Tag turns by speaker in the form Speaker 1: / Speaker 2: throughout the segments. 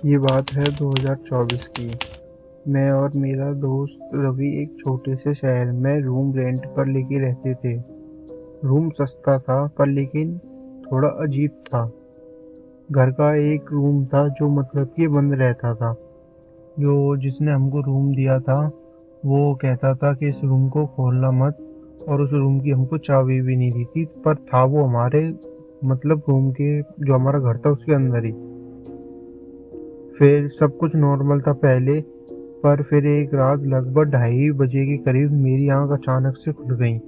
Speaker 1: ये बात है 2024 की। मैं और मेरा दोस्त रवि एक छोटे से शहर में रूम रेंट पर लेके रहते थे। रूम सस्ता था पर लेकिन थोड़ा अजीब था। घर का एक रूम था जो मतलब कि बंद रहता था। जो जिसने हमको रूम दिया था वो कहता था कि इस रूम को खोलना मत, और उस रूम की हमको चाबी भी नहीं दी थी, पर था वो हमारे मतलब रूम के जो हमारा घर था उसके अंदर ही। फिर सब कुछ नॉर्मल था पहले, पर फिर एक रात लगभग 2:30 बजे के करीब मेरी आंख अचानक से खुल गई।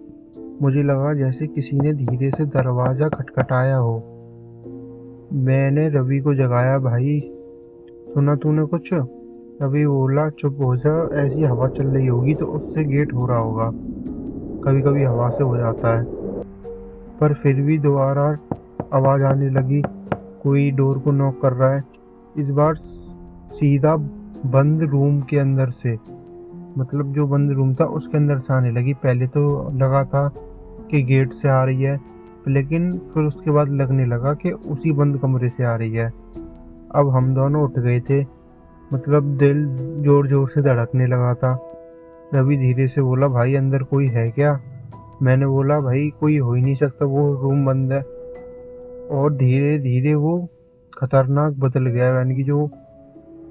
Speaker 1: मुझे लगा जैसे किसी ने धीरे से दरवाजा खटखटाया हो। मैंने रवि को जगाया, भाई सुना तूने कुछ? रवि बोला, चुप हो जा, ऐसी हवा चल रही होगी तो उससे गेट हो रहा होगा। कभी कभी हवा से हो जाता है। पर फिर भी दोबारा आवाज आने लगी, कोई डोर को नॉक कर रहा है। इस बार सीधा बंद रूम के अंदर से, मतलब जो बंद रूम था उसके अंदर से आने लगी। पहले तो लगा था कि गेट से आ रही है, लेकिन फिर उसके बाद लगने लगा कि उसी बंद कमरे से आ रही है। अब हम दोनों उठ गए थे, मतलब दिल जोर जोर से धड़कने लगा था। रवि धीरे से बोला, भाई अंदर कोई है क्या? मैंने बोला, भाई कोई हो ही नहीं सकता, वो रूम बंद है। और धीरे धीरे वो खतरनाक बदल गया, यानी कि जो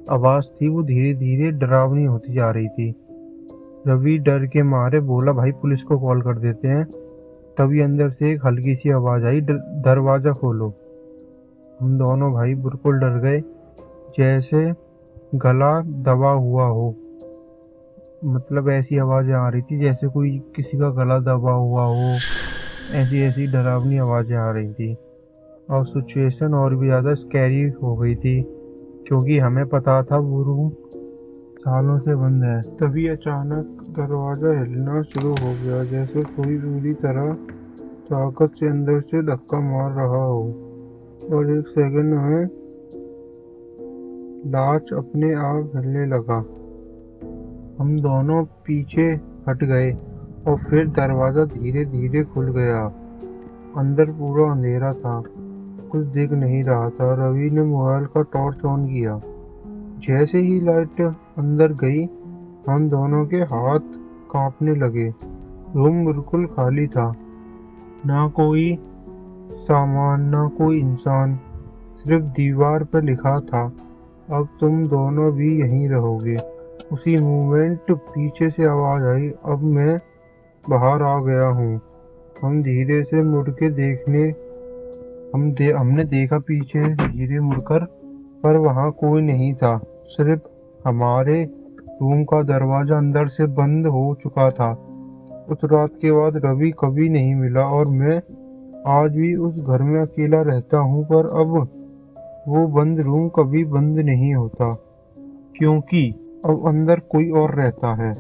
Speaker 1: आवाज थी वो धीरे धीरे डरावनी होती जा रही थी। रवि डर के मारे बोला, भाई पुलिस को कॉल कर देते हैं। तभी अंदर से एक हल्की सी आवाज आई, दरवाजा खोलो। हम दोनों भाई बिल्कुल डर गए, जैसे गला दबा हुआ हो। मतलब ऐसी आवाजें आ रही थी जैसे कोई किसी का गला दबा हुआ हो। ऐसी ऐसी डरावनी आवाजें आ रही थी। और सिचुएशन और भी ज्यादा स्कैरी हो गई थी, क्योंकि हमें पता था वो रूम सालों से बंद है। तभी अचानक दरवाजा हिलना शुरू हो गया, जैसे कोई पूरी तरह ताकत से अंदर से धक्का मार रहा हो। और एक सेकंड में लाच अपने आप हिलने लगा। हम दोनों पीछे हट गए और फिर दरवाजा धीरे धीरे खुल गया। अंदर पूरा अंधेरा था, कुछ दिख नहीं रहा था। रवि ने मोबाइल का टॉर्च ऑन किया। जैसे ही लाइट अंदर गई, हम दोनों के हाथ कांपने लगे। रूम बिल्कुल खाली था, ना कोई सामान ना कोई इंसान। सिर्फ दीवार पर लिखा था, अब तुम दोनों भी यहीं रहोगे। उसी मोमेंट पीछे से आवाज आई, अब मैं बाहर आ गया हूँ। हम धीरे से मुड़ के देखने हमने देखा पीछे धीरे मुड़कर, पर वहाँ कोई नहीं था। सिर्फ हमारे रूम का दरवाजा अंदर से बंद हो चुका था। उस रात के बाद रवि कभी नहीं मिला, और मैं आज भी उस घर में अकेला रहता हूँ। पर अब वो बंद रूम कभी बंद नहीं होता, क्योंकि अब अंदर कोई और रहता है।